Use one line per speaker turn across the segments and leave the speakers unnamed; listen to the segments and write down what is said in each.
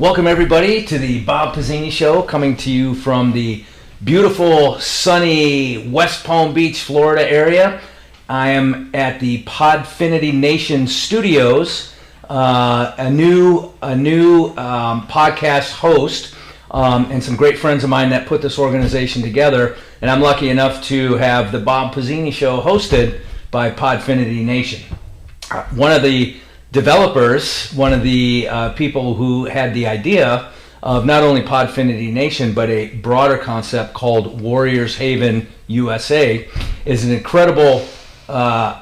Welcome everybody to the Bob Pizzini Show, coming to you from the beautiful, sunny West Palm Beach, Florida area. I am at the Podfinity Nation Studios, a new podcast host, and some great friends of mine that put this organization together. And I'm lucky enough to have the Bob Pizzini Show hosted by Podfinity Nation. One of the developers, one of the people who had the idea of not only Podfinity Nation, but a broader concept called Warriors Haven USA, is an incredible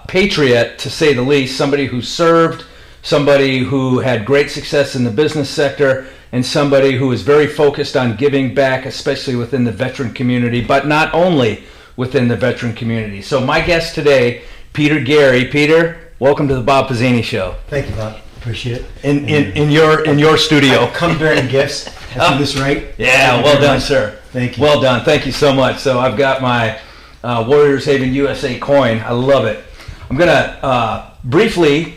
patriot, to say the least, somebody who served, somebody who had great success in the business sector, and somebody who is very focused on giving back, especially within the veteran community, but not only within the veteran community. So my guest today, Peter Gary. Peter, welcome to the Bob Pizzini Show.
Thank you, Bob. Appreciate it.
In your studio.
I've come bearing gifts. I do this right.
Yeah, well done, sir.
Thank you.
Well done. Thank you so much. So I've got my Warriors Haven USA coin. I love it. I'm going to briefly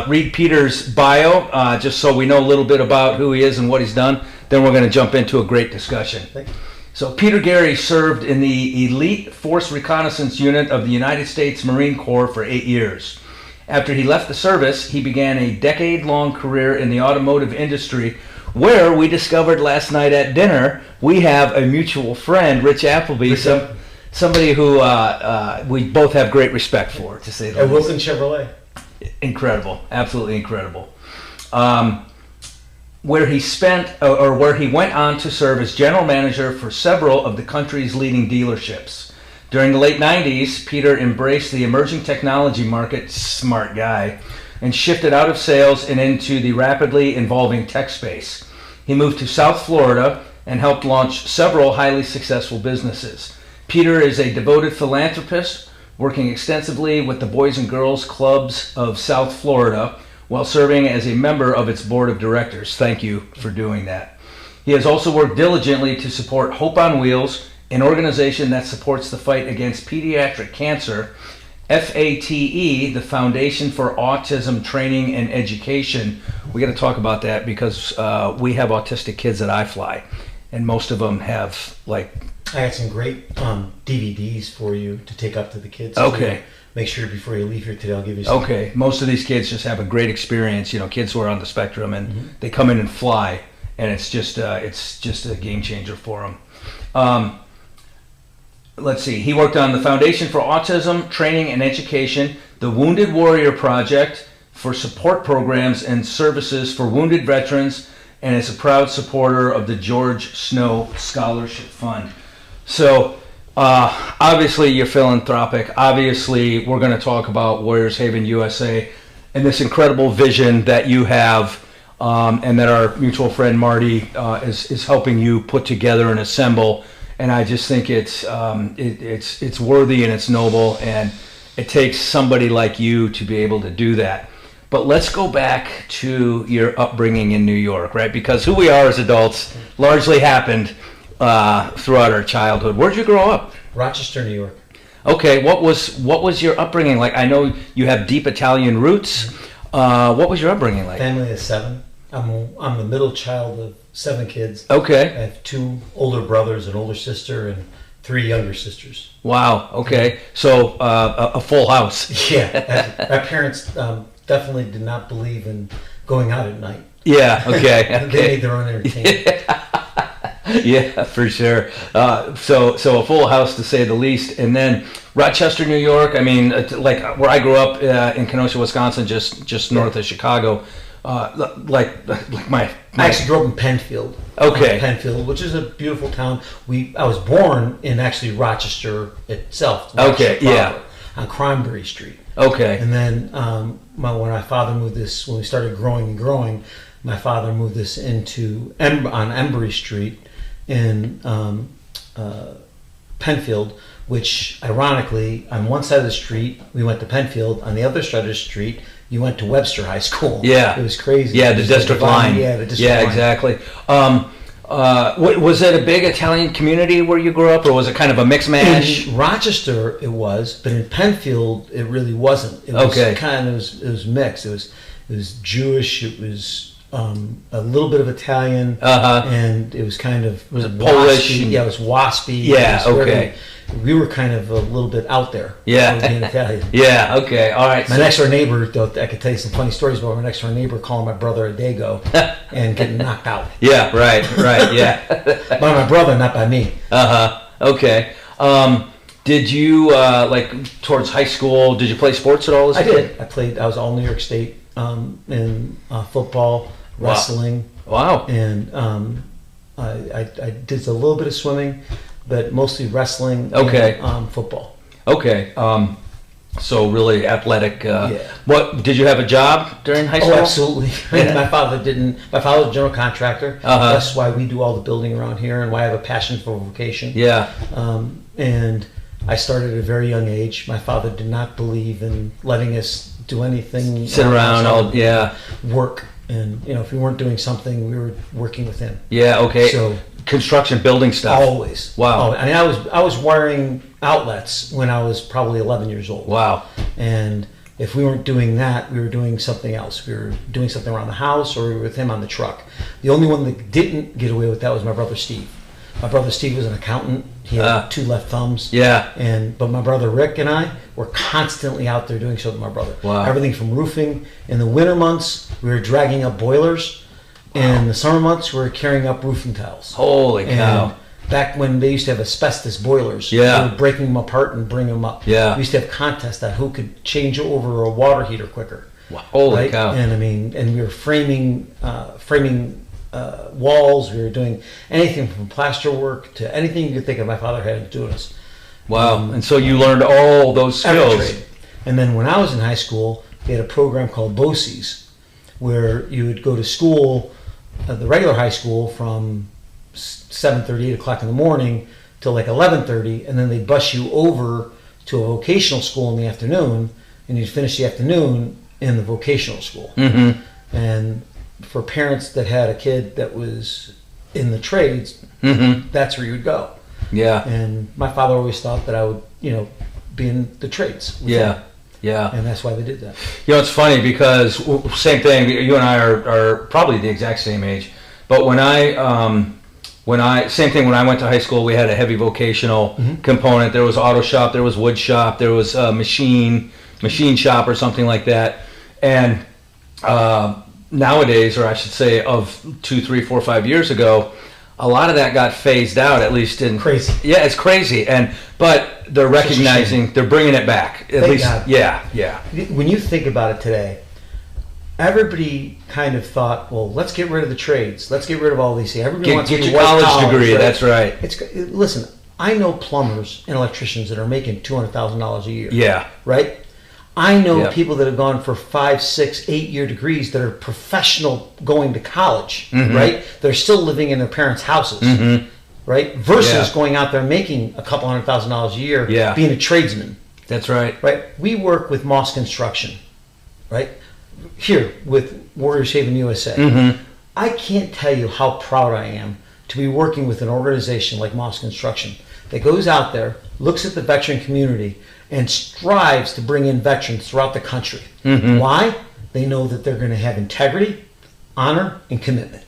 read Peter's bio, just so we know a little bit about who he is and what he's done. Then we're going to jump into a great discussion.
Thank you.
So Peter Gary served in the Elite Force Reconnaissance Unit of the United States Marine Corps for 8 years. After he left the service, he began a decade-long career in the automotive industry, where we discovered last night at dinner we have a mutual friend, Rich Appleby, somebody who we both have great respect for, to say the least.
At Wilson Chevrolet.
Incredible, absolutely incredible. Where he went on to serve as general manager for several of the country's leading dealerships. During the late 90s, Peter embraced the emerging technology market, smart guy, and shifted out of sales and into the rapidly evolving tech space. He moved to South Florida and helped launch several highly successful businesses. Peter is a devoted philanthropist, working extensively with the Boys and Girls Clubs of South Florida while serving as a member of its board of directors. Thank you for doing that. He has also worked diligently to support Hope on Wheels, an organization that supports the fight against pediatric cancer, FATE, the Foundation for Autism Training and Education. We got to talk about that because we have autistic kids at iFly, and most of them have like...
I got some great DVDs for you to take up to the kids.
Okay.
So make sure before you leave here today, I'll give you some.
Okay. Most of these kids just have a great experience. You know, kids who are on the spectrum, and they come in and fly, and it's just a game changer for them. Let's see. He worked on the Foundation for Autism Training and Education, the Wounded Warrior Project for support programs and services for wounded veterans, and is a proud supporter of the George Snow Scholarship Fund. So, obviously you're philanthropic. Obviously, we're going to talk about Warriors Haven USA and this incredible vision that you have, and that our mutual friend Marty is helping you put together and assemble. And I just think it's worthy and it's noble, and it takes somebody like you to be able to do that. But let's go back to your upbringing in New York, right? Because who we are as adults largely happened throughout our childhood. Where'd you grow up?
Rochester, New York.
Okay, what was your upbringing like? I know you have deep Italian roots. What was your upbringing like?
Family of 7. I'm the middle child of 7 kids.
Okay.
I have 2 older brothers, an older sister, and 3 younger sisters.
Wow. Okay. So a full house.
Yeah. My parents definitely did not believe in going out at night.
Yeah. Okay.
They made their own entertainment.
Yeah, for sure. So a full house, to say the least. And then Rochester, New York. I mean, like where I grew up in Kenosha, Wisconsin, just north of Chicago. Like my
I actually grew up in Penfield.
Okay.
Penfield, which is a beautiful town. I was born in actually Rochester itself.
Okay. Yeah.
On Cranberry Street.
Okay.
And then when my father moved this, when we started growing, my father moved this into on Embry Street in Penfield, which ironically, on one side of the street, we went to Penfield. On the other side of the street, you went to Webster High School.
Yeah.
It was crazy.
Yeah, the district line.
Yeah, the district line.
Exactly. Was it a big Italian community where you grew up, or was it kind of a mix mash?
In Rochester, it was, but in Penfield, it really wasn't. It was
okay.
It was mixed. It was Jewish. It was a little bit of Italian, and it was kind of
was it Polish?
Yeah, it was waspy.
Yeah, okay.
We were kind of a little bit out there.
Yeah,
being Italian.
Yeah, okay, all right.
My next door neighbor, I could tell you some funny stories about my next door neighbor calling my brother a dago and getting knocked out.
Yeah, right, yeah.
By my brother, not by me.
Okay. Did you like towards high school? Did you play sports at all as a kid?
I played. I was all New York State in football, wrestling.
Wow.
And I did a little bit of swimming, but mostly wrestling.
Okay.
And football.
Okay. So really athletic.
Yeah.
What did you have a job during high school?
Oh, absolutely.
Yeah.
My father didn't. My father was a general contractor. That's why we do all the building around here, and why I have a passion for vocation.
Yeah.
And I started at a very young age. My father did not believe in letting us do anything.
Sit around all. Yeah.
Work. And if we weren't doing something, we were working with him.
Yeah. Okay.
So
construction, building stuff.
Always.
Wow.
I mean, I was wiring outlets when I was probably 11 years old.
Wow.
And if we weren't doing that, we were doing something else. We were doing something around the house, or we were with him on the truck. The only one that didn't get away with that was my brother Steve. My brother Steve was an accountant. He had two left thumbs.
Yeah.
But my brother Rick and I were constantly out there doing something with my brother.
Wow.
Everything from roofing. In the winter months, we were dragging up boilers.
Wow.
And in the summer months, we were carrying up roofing tiles.
Holy cow.
And back when they used to have asbestos boilers,
yeah,
we were breaking them apart and bringing them up.
Yeah.
We used to have contests on who could change over a water heater quicker.
Wow. Holy cow.
And I mean, and we were framing walls. We were doing anything from plaster work to anything you could think of. My father had to do us.
Wow. And so you learned all those skills.
And then when I was in high school, they had a program called BOCES, where you would go to school, the regular high school, from 7:30, 8 o'clock in the morning till like 11:30, and then they'd bus you over to a vocational school in the afternoon, and you'd finish the afternoon in the vocational school.
Mm-hmm.
And for parents that had a kid that was in the trades,
mm-hmm,
that's where you would go.
Yeah.
And my father always thought that I would, be in the trades.
Yeah.
Him.
Yeah.
And that's why they did that.
It's funny because same thing. You and I are probably the exact same age. But when I same thing when I went to high school, we had a heavy vocational component. There was auto shop, there was wood shop, there was a machine shop or something like that. And nowadays, or I should say, of 2, 3, 4, 5 years ago, a lot of that got phased out. At least in
crazy.
Yeah, it's crazy. But they're recognizing, they're bringing it back. At least,
God.
Yeah.
When you think about it today, everybody kind of thought, well, let's get rid of the trades. Let's get rid of all these things. Everybody wants to
get
be
your college degree.
Right?
That's right.
Listen, I know plumbers and electricians that are making $200,000 a year.
Yeah.
Right? I know
Yep.
people that have gone for 5, 6, 8-year degrees that are professional going to college, right? They're still living in their parents' houses, right? Versus going out there making a couple $100,000 a year, being a tradesman.
That's right.
Right? We work with Moss Construction, right? Here with Warriors Haven USA. I can't tell you how proud I am to be working with an organization like Moss Construction that goes out there, looks at the veteran community, and strives to bring in veterans throughout the country. Why? They know that they're going to have integrity, honor, and commitment.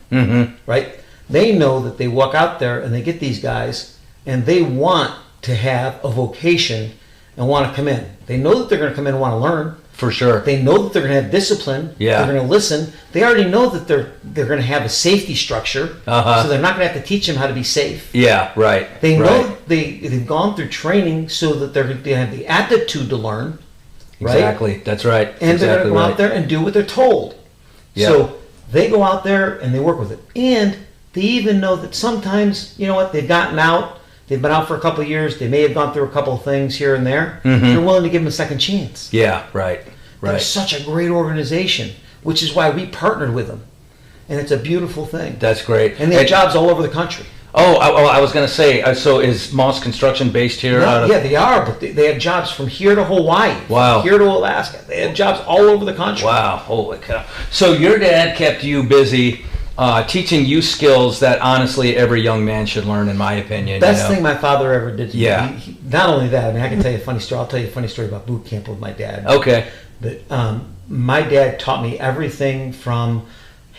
Right? They know that they walk out there and they get these guys and they want to have a vocation and want to come in. They know that they're going to come in and want to learn.
For sure.
They know that they're going to have discipline.
Yeah.
They're going to listen. They already know that they're going to have a safety structure. So they're not going to have to teach them how to be safe.
Yeah, right.
They know they've gone through training so that they're going to have the aptitude to learn. Right?
Exactly. That's right.
And they're going to go
right.
out there and do what they're told.
Yeah.
So they go out there and they work with it. And they even know that sometimes, you know what, they've gotten out. They've been out for a couple of years. They may have gone through a couple of things here and there. They're willing to give them a second chance.
Yeah, right.
They're such a great organization, which is why we partnered with them. And it's a beautiful thing.
That's great.
And they have jobs all over the country.
Oh, I was going to say, so is Moss Construction based here?
Yeah, they are, but they have jobs from here to Hawaii.
Wow.
From here to Alaska. They have jobs all over the country.
Wow, holy cow. So your dad kept you busy teaching you skills that honestly every young man should learn, in my opinion.
Best thing my father ever did to me.
Yeah.
Not only that, I mean, I can tell you a funny story. I'll tell you a funny story about boot camp with my dad.
Okay.
But my dad taught me everything from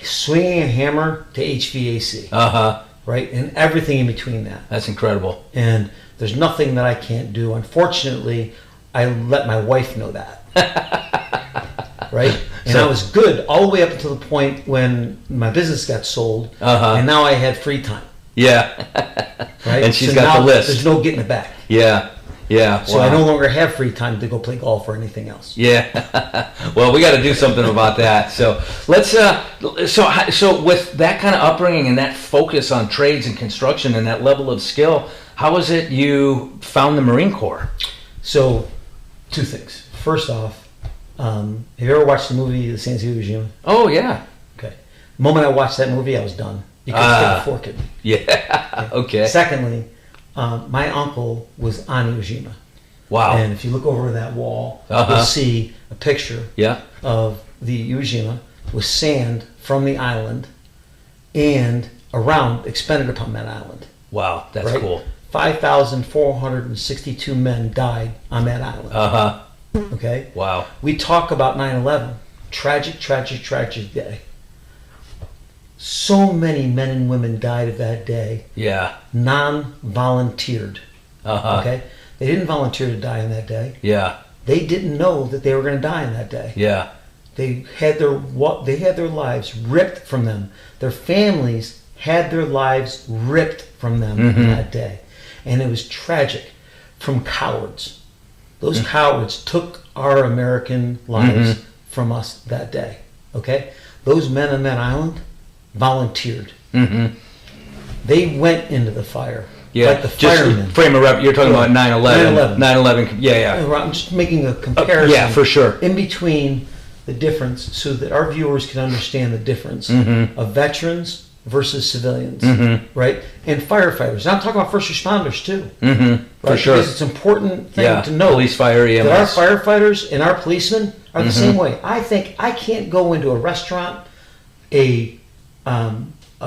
swinging a hammer to HVAC. Right? And everything in between that.
That's incredible.
And there's nothing that I can't do. Unfortunately, I let my wife know that. Right? And I was good all the way up until the point when my business got sold, and now I had free time.
Yeah.
Right?
And she's got the list.
There's no getting it back.
Yeah. Yeah.
So I no longer have free time to go play golf or anything else.
Yeah. Well, we got to do something about that. So let's. So with that kind of upbringing and that focus on trades and construction and that level of skill, how was it you found the Marine Corps?
So, two things. First off, have you ever watched the movie The Sands of Iwo Jima?
Oh yeah.
Okay. The moment I watched that movie, I was done. You could stick a fork in me.
Yeah. Okay.
Secondly, my uncle was on Iwo Jima.
Wow.
And if you look over that wall, you'll see a picture of the Iwo Jima with sand from the island and a round expended upon that island.
Wow, that's cool.
5,462 men died on that island. Okay?
Wow.
We talk about 9/11. Tragic, tragic, tragic day. So many men and women died of that day.
Yeah.
Non-volunteered. Okay? They didn't volunteer to die on that day.
Yeah.
They didn't know that they were going to die on that day.
Yeah.
They had their lives ripped from them. Their families had their lives ripped from them on that day. And it was tragic from cowards. Those cowards took our American lives from us that day. Okay? Those men on that island volunteered. They went into the fire.
Yeah,
like the firemen.
Frame of reference. You're talking about 9/11. 9/11. Yeah.
I'm just making a comparison.
Yeah, for sure.
In between the difference, so that our viewers can understand the difference of veterans versus civilians, right? And firefighters. And I'm talking about first responders too. Right?
For sure.
Because it's an important thing to know.
Police, fire, EMS.
That our firefighters and our policemen are the same way. I think I can't go into a restaurant, a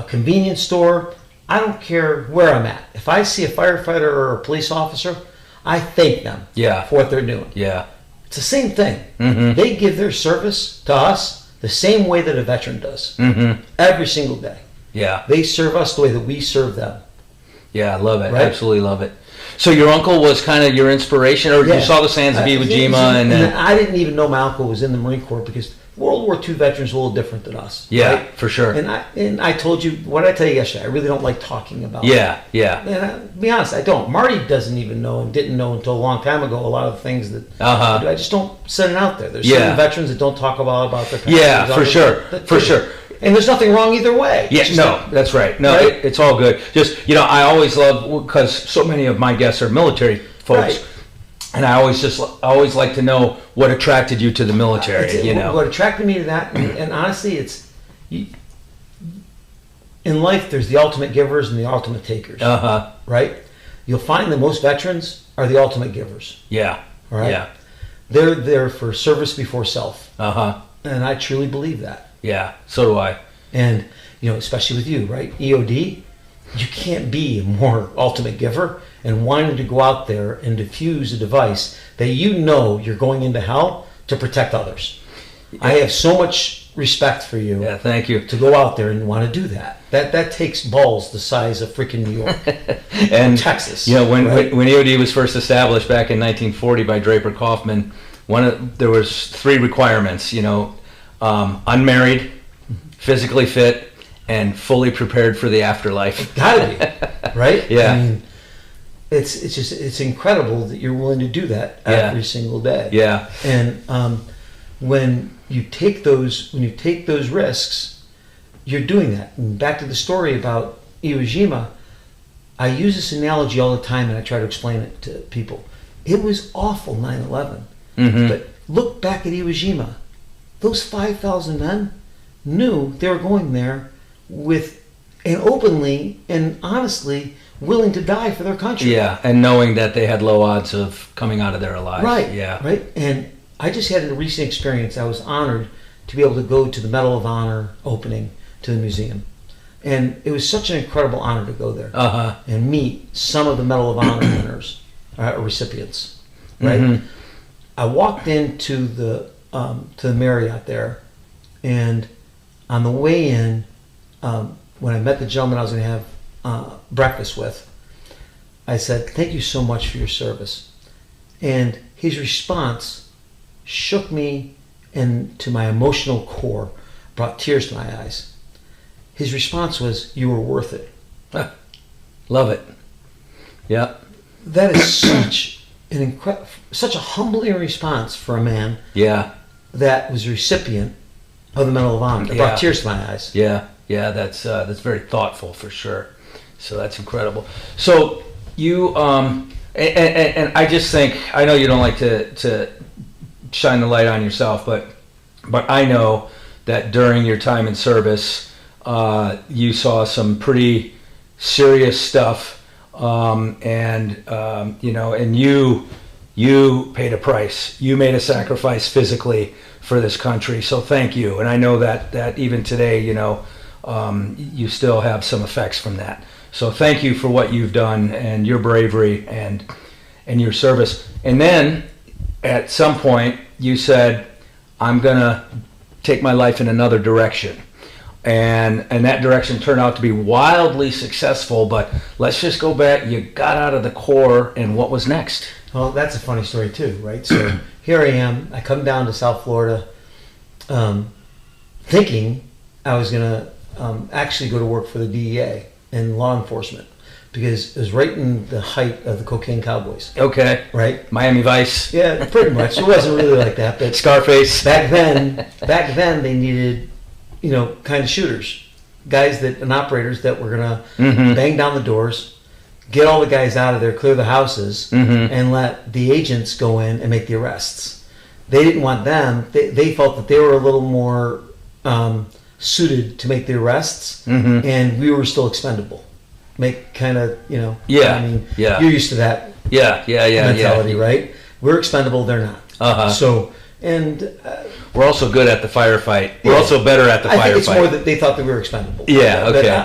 convenience store. I don't care where I'm at. If I see a firefighter or a police officer, I thank them for what they're doing.
Yeah.
It's the same thing. They give their service to us the same way that a veteran does. Every single day.
Yeah.
They serve us the way that we serve them.
Yeah, I love it.
Right?
Absolutely love it. So your uncle was kind of your inspiration, or you saw the sands of Iwo Jima, and
I didn't even know my uncle was in the Marine Corps because World War II veterans are a little different than us.
Yeah,
right?
for sure.
And I told you, what did I tell you yesterday? I really don't like talking about it.
Yeah.
And to be honest, I don't. Marty doesn't even know and didn't know until a long time ago a lot of the things that I do. I just don't send it out there. There's certain veterans that don't talk about their past.
Yeah, for sure. For sure.
And there's nothing wrong either way.
Yeah, that's right. No,
right?
It's all good. Just, I always love, because so many of my guests are military folks.
Right.
And I always like to know what attracted you to the military.
What attracted me to that, and honestly, in life there's the ultimate givers and the ultimate takers. Right? You'll find that most veterans are the ultimate givers.
Yeah.
All right?
Yeah.
They're there for service before self. And I truly believe that.
Yeah. So do I.
And especially with you, right? EOD, you can't be a more ultimate giver and wanting to go out there and diffuse a device that you're going into hell to protect others. Yeah. I have so much respect for you.
Yeah, thank you.
To go out there and want to do that. That takes balls the size of freaking New York
and
Texas.
When EOD was first established back in 1940 by Draper Kaufman, there was 3 requirements. Unmarried, physically fit, and fully prepared for the afterlife.
It's gotta be, right?
Yeah.
I mean, it's incredible that you're willing to do that every single day.
Yeah.
And when you take those risks, you're doing that. And back to the story about Iwo Jima, I use this analogy all the time, and I try to explain it to people. It was awful, 9/11. But look back at Iwo Jima. Those 5,000 men knew they were going there and openly and honestly willing to die for their country.
Yeah, and knowing that they had low odds of coming out of there alive.
Right.
Yeah.
Right. And I just had a recent experience. I was honored to be able to go to the Medal of Honor opening to the museum. And it was such an incredible honor to go there and meet some of the Medal of Honor winners, recipients. Right. I walked into the Marriott there, and On the way in, when I met the gentleman I was going to have breakfast with, I said, "Thank you so much for your service." And his response shook me into my emotional core, brought tears to my eyes. His response was, "You were worth it."
Love it. Yeah.
That is such a humbling response for a man
Yeah.
that was a recipient of the Medal of Honor. It brought tears to my eyes.
Yeah. Yeah. That's very thoughtful for sure. So that's incredible. So you and I just think, I know you don't like to shine the light on yourself, but I know that during your time in service, you saw some pretty serious stuff, and you paid a price. You made a sacrifice physically for this country. So thank you. And I know that even today, you still have some effects from that. So thank you for what you've done and your bravery and your service. And then at some point you said, "I'm gonna take my life in another direction." And that direction turned out to be wildly successful, but let's just go back. You got out of the Corps, and what was next?
Well, that's a funny story too, right? So here I am. I come down to South Florida, thinking I was going to actually go to work for the DEA in law enforcement, because it was right in the height of the cocaine cowboys.
Okay.
Right?
Miami Vice.
Yeah, pretty much. It wasn't really like that, but
Scarface.
back then they needed, kind of shooters, guys and operators that were gonna bang down the doors, get all the guys out of there, clear the houses, and let the agents go in and make the arrests. They didn't want them. They felt that they were a little more suited to make the arrests, and we were still expendable. Make kind of,
Yeah.
I mean,
Yeah.
you're used to that
Yeah.
mentality, right? We're expendable, they're not. So, and
we're also good at the firefight. We're also better at the firefight.
I think it's more that they thought that we were expendable.
Yeah, okay.
But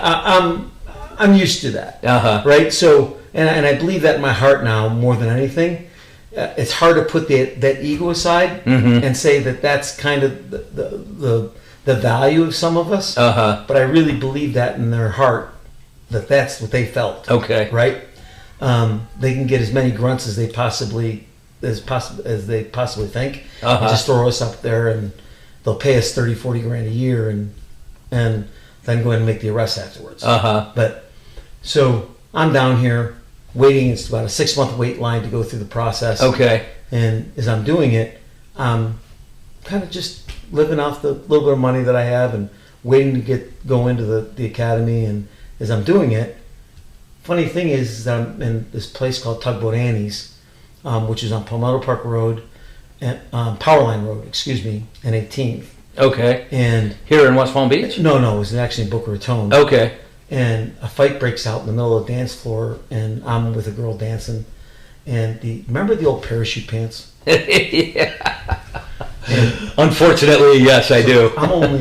I'm used to that, right? So, and I believe that in my heart now more than anything. It's hard to put that ego aside and say that that's kind of the value of some of us. But I really believe that in their heart, that's what they felt.
Okay.
Right? They can get as many grunts as they possibly think, and just throw us up there, and they'll pay us 30-40 grand a year, and then go ahead and make the arrest afterwards. But so I'm down here waiting. It's about a 6-month wait line to go through the process.
Okay.
And as I'm doing it, I'm kind of just living off the little bit of money that I have and waiting to go into the academy. And as I'm doing it, funny thing is that I'm in this place called Tugboat Annie's, which is on Palmetto Park Road, and Powerline Road, and 18th.
Okay.
And
here in West Palm Beach?
No, it was actually in Boca Raton.
Okay.
And a fight breaks out in the middle of the dance floor, and I'm with a girl dancing. And remember the old parachute pants?
Yeah. Unfortunately, yes, I do.
I'm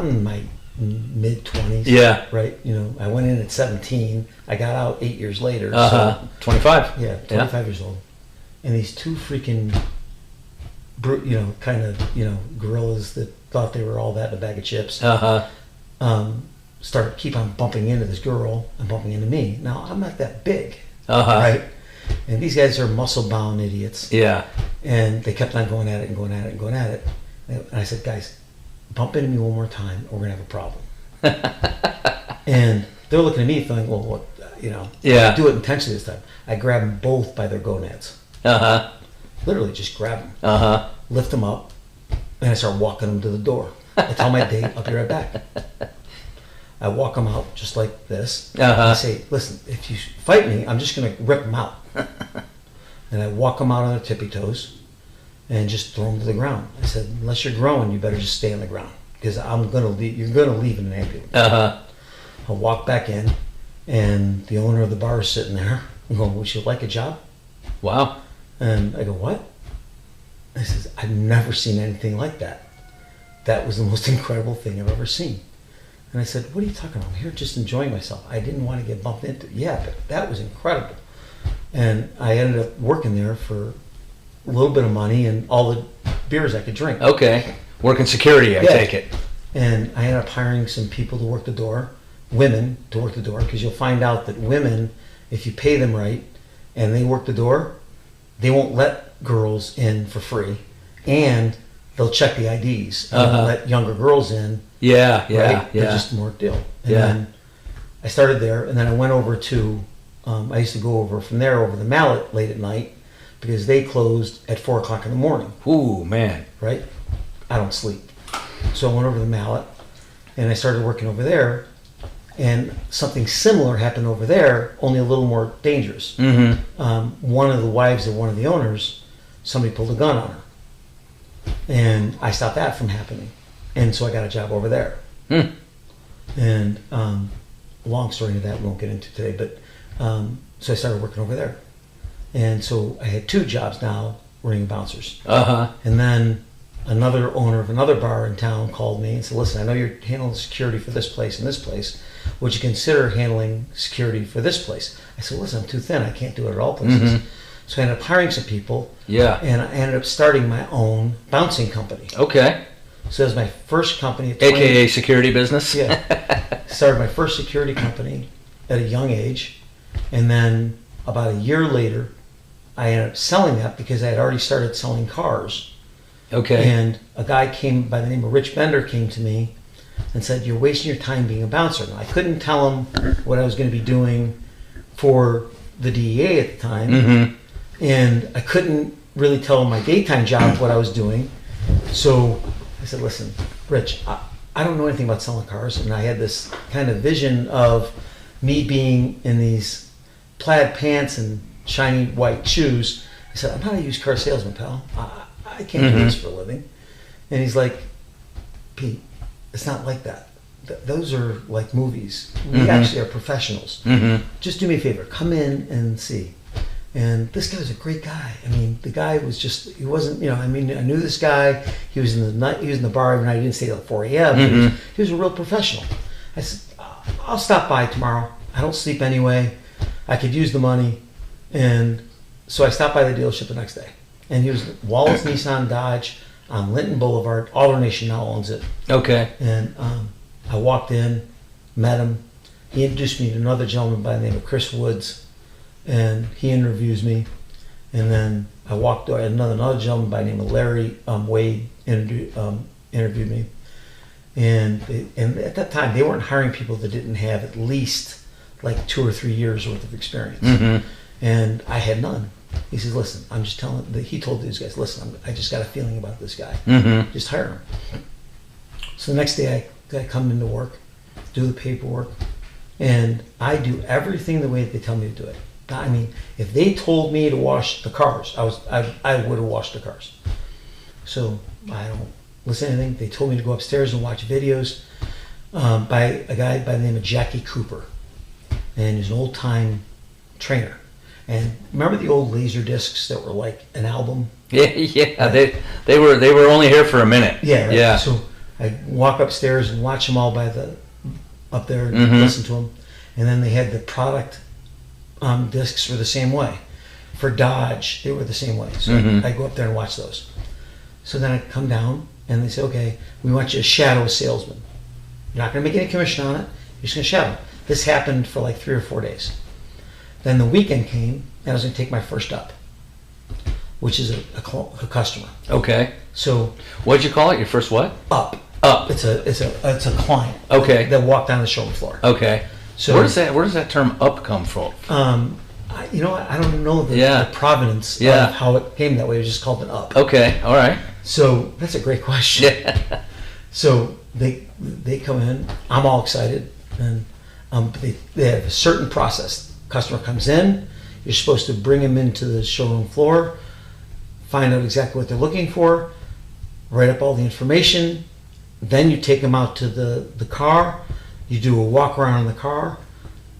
in my mid-20s.
Yeah.
Right? I went in at 17. I got out 8 years later.
25.
Yeah, 25 years old. And these two freaking, gorillas that thought they were all that in a bag of chips, keep on bumping into this girl and bumping into me. Now, I'm not that big, right? And these guys are muscle-bound idiots.
Yeah.
And they kept on going at it and going at it and going at it. And I said, "Guys, bump into me one more time, or we're going to have a problem." And they're looking at me thinking, "Well, what,
Yeah.
I do it intentionally this time." I grab them both by their gonads. Literally just grab them, lift them up, and I start walking them to the door. I tell my date, "I'll be right back." I walk them out just like this. I say, "Listen, if you fight me, I'm just going to rip them out." And I walk them out on their tippy toes and just throw them to the ground. I said, "Unless you're growing, you better just stay on the ground, because I'm going to leave. You're going to leave in an ambulance." I walk back in, and the owner of the bar is sitting there. I'm going, "Would you like a job?"
Wow.
And I go, "What?" I says, "I've never seen anything like that. That was the most incredible thing I've ever seen." And I said, "What are you talking about? I'm here just enjoying myself. I didn't want to get bumped into." "Yeah, but that was incredible." And I ended up working there for a little bit of money and all the beers I could drink.
Okay. Working security, I take it.
And I ended up hiring some people to work the door, women to work the door, because you'll find out that women, if you pay them right and they work the door, they won't let girls in for free, and they'll check the IDs and they'll let younger girls in.
Yeah.
They're just more deal. And then I started there, and then I went over to, I used to go over from there over the Mallet late at night, because they closed at 4 o'clock in the morning.
Ooh, man.
Right? I don't sleep. So I went over to the Mallet, and I started working over there, and something similar happened over there, only a little more dangerous. One of the wives of one of the owners, somebody pulled a gun on her. And I stopped that from happening. And so I got a job over there. And long story to that we won't get into today, but so I started working over there. And so I had 2 jobs now, ring bouncers. And then another owner of another bar in town called me and said, listen, I know you're handling security for this place and this place. Would you consider handling security for this place? I said, listen, I'm too thin. I can't do it at all places. So I ended up hiring some people. And I ended up starting my own bouncing company.
Okay.
So that was my first company.
AKA security business?
Started my first security company at a young age. And then about a year later, I ended up selling that because I had already started selling cars.
Okay.
And a guy came by the name of Rich Bender came to me and said, you're wasting your time being a bouncer. And I couldn't tell him what I was going to be doing for the DEA at the time. And I couldn't really tell him my daytime job what I was doing. So I said, listen, Rich, I don't know anything about selling cars. And I had this kind of vision of me being in these plaid pants and shiny white shoes. I said, I'm not a used car salesman, pal. I can't do this for a living. And he's like, Pete, it's not like that. Those are like movies. We actually are professionals. Just do me a favor. Come in and see. And this guy was a great guy. I mean, the guy was just, he wasn't, I knew this guy. He was in the night, he was in the bar every night. He didn't stay till 4 a.m. He was a real professional. I said, I'll stop by tomorrow. I don't sleep anyway. I could use the money. And so I stopped by the dealership the next day. And he was Wallace Nissan Dodge on Linton Boulevard. AutoNation now owns it.
Okay.
And I walked in, met him. He introduced me to another gentleman by the name of Chris Woods. And he interviews me. And then I walked over, another gentleman by the name of Larry Wade interviewed me. And at that time, they weren't hiring people that didn't have at least like 2 or 3 years worth of experience. And I had none. He says, listen, I'm just telling, he told these guys, listen, I just got a feeling about this guy. Just hire him. So the next day I come into work, do the paperwork, and I do everything the way that they tell me to do it. I mean, if they told me to wash the cars, I would have washed the cars. So I don't listen to anything. They told me to go upstairs and watch videos by a guy by the name of Jackie Cooper. And he's an old-time trainer. And remember the old laser discs that were like an album?
Yeah. Right? They were only here for a minute.
Yeah. Right?
Yeah.
So I walk upstairs and watch them all up there and listen to them. And then they had the product discs were the same way. For Dodge, they were the same way. So I go up there and watch those. So then I come down and they say, okay, we want you to shadow a salesman. You're not going to make any commission on it. You're just going to shadow. This happened for like 3 or 4 days. Then the weekend came, and I was going to take my first up, which is a customer.
Okay.
So
what'd you call it? Your first what?
Up. It's a client.
Okay.
That walked down the showroom floor.
Okay.
So
where does that term "up" come from?
I don't know the provenance of how it came that way. It was just called an up.
Okay. All right.
So that's a great question.
Yeah.
So they come in. I'm all excited, and they have a certain process. Customer comes in, you're supposed to bring them into the showroom floor, find out exactly what they're looking for, write up all the information, then you take them out to the car, you do a walk around in the car,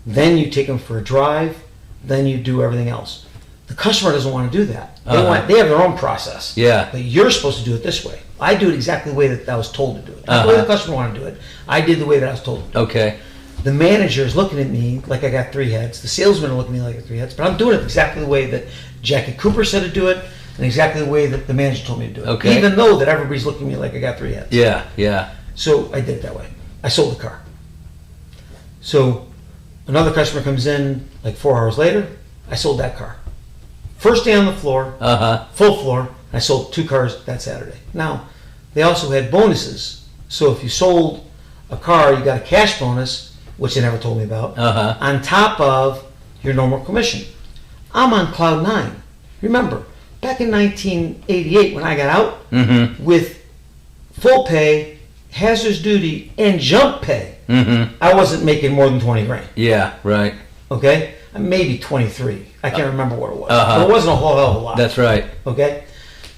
then you take them for a drive, then you do everything else. The customer doesn't want to do that. They have their own process.
Yeah.
But you're supposed to do it this way. I do it exactly the way that I was told to do it. Not the way the customer wanted to do it. I did the way that I was told to do it.
Okay.
The manager is looking at me like I got 3 heads. The salesmen are looking at me like I got 3 heads. But I'm doing it exactly the way that Jackie Cooper said to do it, in exactly the way that the manager told me to do it.
Okay.
Even though that everybody's looking at me like I got 3 heads.
Yeah, yeah.
So I did it that way. I sold the car. So another customer comes in like 4 hours later. I sold that car. First day on the floor, full floor. I sold 2 cars that Saturday. Now, they also had bonuses. So if you sold a car, you got a cash bonus, which they never told me about, on top of your normal commission. I'm on cloud 9. Remember, back in 1988 when I got out, with full pay, hazardous duty, and jump pay, I wasn't making more than 20 grand.
Yeah, right.
Okay? Maybe 23. I can't remember what it was. But it wasn't a whole hell of a lot.
That's right.
Okay?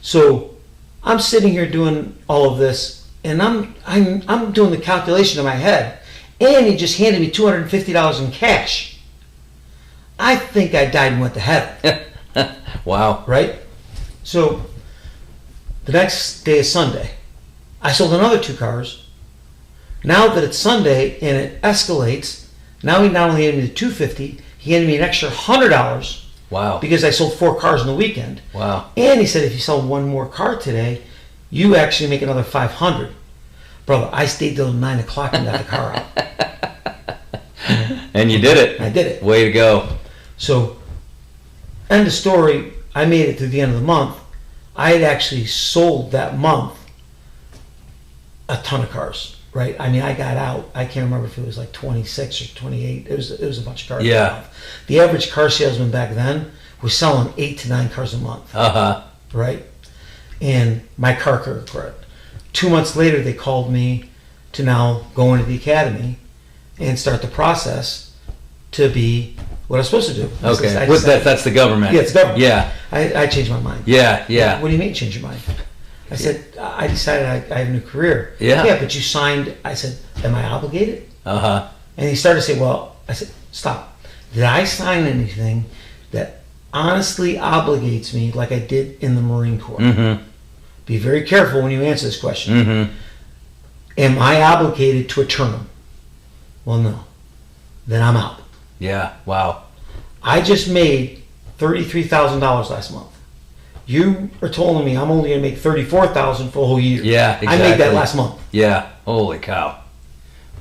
So I'm sitting here doing all of this, and I'm doing the calculation in my head, and he just handed me $250 in cash. I think I died and went to heaven.
Wow.
Right? So the next day is Sunday. I sold another 2 cars. Now that it's Sunday and it escalates, now he not only handed me the $250, he handed me an extra $100.
Wow.
Because I sold 4 cars in the weekend.
Wow.
And he said, if you sell 1 more car today, you actually make another $500. Brother, I stayed till 9 o'clock and got the car out.
And you did it.
I did it.
Way to go.
So, end of story, I made it to the end of the month. I had actually sold that month a ton of cars, right? I mean, I got out, I can't remember if it was like 26 or 28. It was a bunch of cars.
Yeah.
The average car salesman back then was selling 8 to 9 cars a month. Right? And my car credit. 2 months later, they called me to now go into the academy and start the process to be what I was supposed to do.
Okay. That's the government.
Yeah, it's government.
Yeah.
I changed my mind.
Yeah, yeah.
What do you mean change your mind? I said, I decided I have a new career.
Yeah.
Yeah, but you signed. I said, am I obligated?
And
he started to say, well, I said, stop. Did I sign anything that honestly obligates me like I did in the Marine Corps? Be very careful when you answer this question. Am I obligated to a term? Well, no. Then I'm out.
Yeah, wow.
I just made $33,000 last month. You are telling me I'm only going to make $34,000 for a whole year.
Yeah, exactly.
I made that last month.
Yeah, holy cow.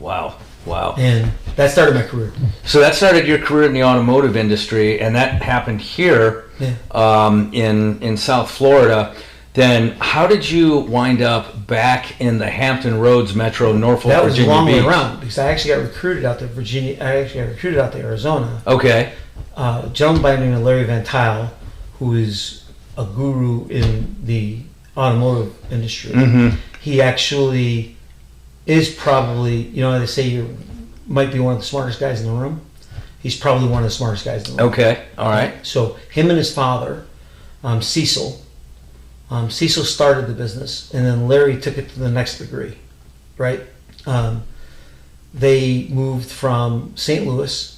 Wow, wow.
And that started my career.
So that started your career in the automotive industry, and that happened here in South Florida. Then how did you wind up back in the Hampton Roads Metro, Norfolk,
That was
Virginia
a long
Beach?
way around because I actually got recruited out to Virginia. I actually got recruited out to Arizona.
Okay.
A gentleman by the name of Larry Van Tile, who is a guru in the automotive industry. He actually is probably, you know, they say you might be one of the smartest guys in the room. He's probably one of the smartest guys in the room.
Okay, all right.
So him and his father, Cecil started the business, and then Larry took it to the next degree, right? They moved from St. Louis,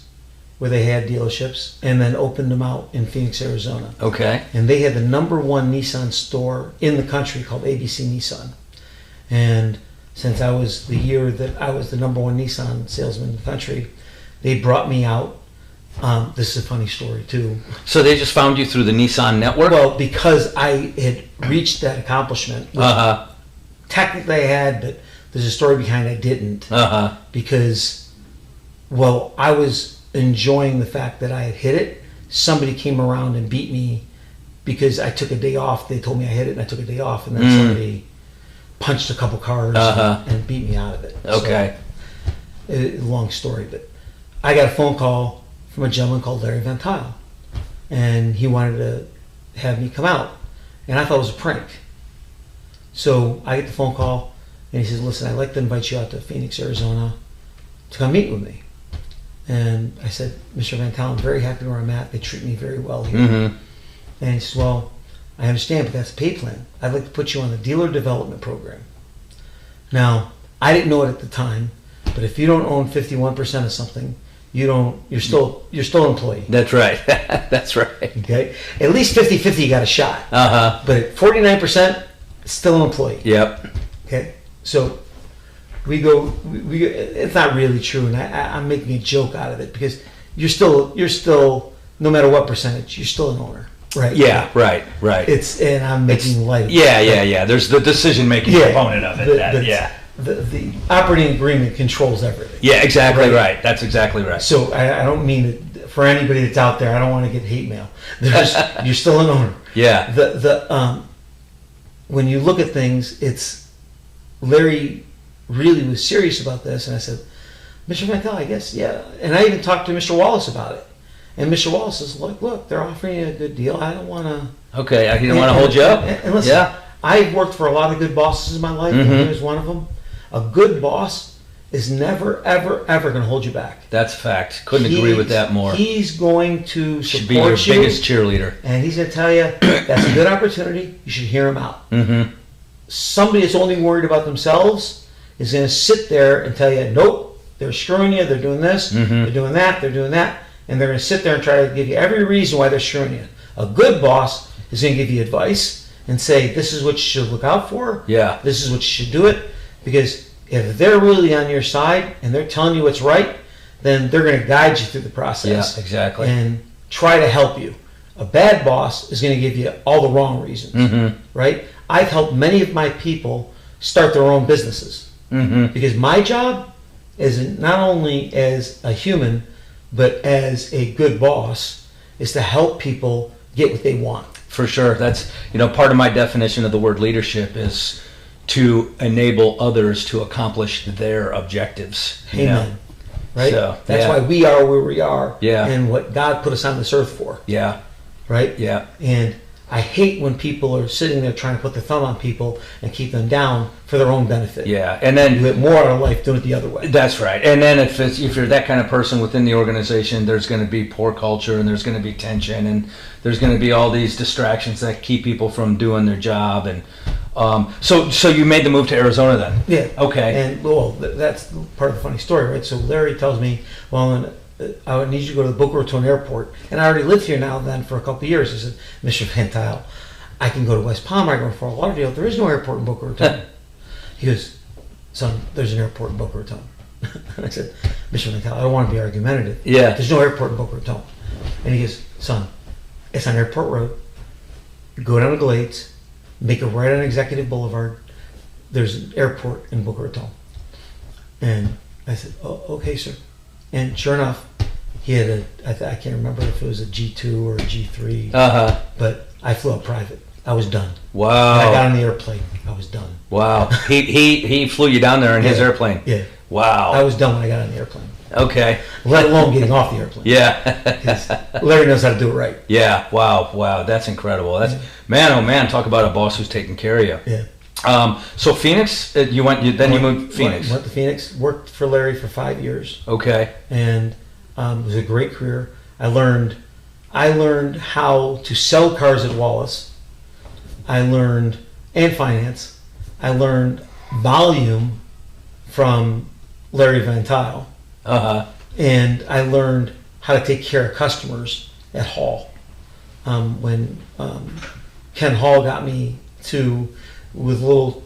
where they had dealerships, and then opened them out in Phoenix, Arizona.
Okay.
And they had the #1 Nissan store in the country called ABC Nissan. And since I was the year that I was the #1 Nissan salesman in the country, they brought me out. This is a funny story too.
So they just found you through the Nissan network?
Well, because I had reached that accomplishment. Technically I had, but there's a story behind I didn't. Because, well, I was enjoying the fact that I had hit it. Somebody came around and beat me because I took a day off. They told me I hit it and I took a day off, and then somebody punched a couple cars and beat me out of it.
Okay.
So, long story, but I got a phone call from a gentleman called Larry Van Tile, and he wanted to have me come out, and I thought it was a prank. So I get the phone call, and he says, listen, I'd like to invite you out to Phoenix, Arizona to come meet with me. And I said, Mr. Van Tile, I'm very happy where I'm at. They treat me very well here. And he says, well, I understand, but that's a pay plan. I'd like to put you on the dealer development program. Now, I didn't know it at the time, but if you don't own 51% of something, you're still an employee.
That's right. That's right.
Okay? At least 50-50 you got a shot. But at 49%, still an employee.
Yep.
Okay? So we go, it's not really true, and I'm making a joke out of it because you're still, no matter what percentage, you're still an owner. Right.
Yeah, right.
And I'm making light of it.
Yeah. There's the decision-making component of it.
The operating agreement controls everything.
Yeah, exactly right. That's exactly right.
So I don't mean it for anybody that's out there. I don't want to get hate mail. You're still an owner.
Yeah.
When you look at things, it's Larry really was serious about this, and I said, Mr. Mantel, I guess, yeah. And I even talked to Mr. Wallace about it. And Mr. Wallace is like, look, they're offering you a good deal. I don't want to...
Okay, he don't want to hold you up?
And listen, I've worked for a lot of good bosses in my life, and he was one of them. A good boss is never, ever, ever going to hold you back.
That's a fact. Couldn't agree with that more.
He's going to support you.
Should be your biggest cheerleader.
And he's going to tell you, that's a good opportunity. You should hear him out. Mm-hmm. Somebody that's only worried about themselves is going to sit there and tell you, nope, they're screwing you, they're doing this, they're doing that. And they're going to sit there and try to give you every reason why they're screwing you. A good boss is going to give you advice and say, this is what you should look out for.
Yeah.
This is what you should do it. Because if they're really on your side and they're telling you what's right, then they're going to guide you through the process.
Yeah, exactly.
And try to help you. A bad boss is going to give you all the wrong reasons. Right? I've helped many of my people start their own businesses. Because my job is not only as a human, but as a good boss, is to help people get what they want.
For sure. That's, part of my definition of the word leadership is to enable others to accomplish their objectives.
Amen. Right?
So,
that's why we are where we are.
Yeah.
And what God put us on this earth for.
Yeah.
Right?
Yeah.
And I hate when people are sitting there trying to put the thumb on people and keep them down for their own benefit.
Yeah, and then
you get more out of life doing it the other way.
That's right. And then if you're that kind of person within the organization, there's going to be poor culture, and there's going to be tension, and there's going to be all these distractions that keep people from doing their job. And so you made the move to Arizona then?
Yeah.
Okay.
And that's part of the funny story, right? So Larry tells me, well, I need you to go to the Boca Raton airport. And I already lived here now then for a couple of years. He said, Mr. Van Tile, I can go to West Palm, I can go to Fort Lauderdale. There is no airport in Boca Raton. He goes, son, there's an airport in Boca Raton. And I said, Mr. Van Tile, I don't want to be argumentative.
Yeah.
There's no airport in Boca Raton. And he goes, son, it's on Airport Road. Go down to Glades, make a right on Executive Boulevard. There's an airport in Boca Raton. And I said, oh, okay, sir. And sure enough, he had I can't remember if it was a G2 or a G3, but I flew out private. I was done.
Wow.
When I got on the airplane, I was done.
Wow. He flew you down there in his airplane?
Yeah.
Wow.
I was done when I got on the airplane.
Okay.
Let alone getting off the airplane.
Yeah.
Larry knows how to do it right.
Yeah. Wow. That's incredible. That's man, oh man, talk about a boss who's taking care of you.
Yeah.
So Phoenix, you moved to Phoenix.
Went to Phoenix, worked for Larry for 5 years.
Okay.
And it was a great career. I learned how to sell cars at Wallace. And finance. I learned volume from Larry Van Tile. And I learned how to take care of customers at Hall. When Ken Hall got me with a little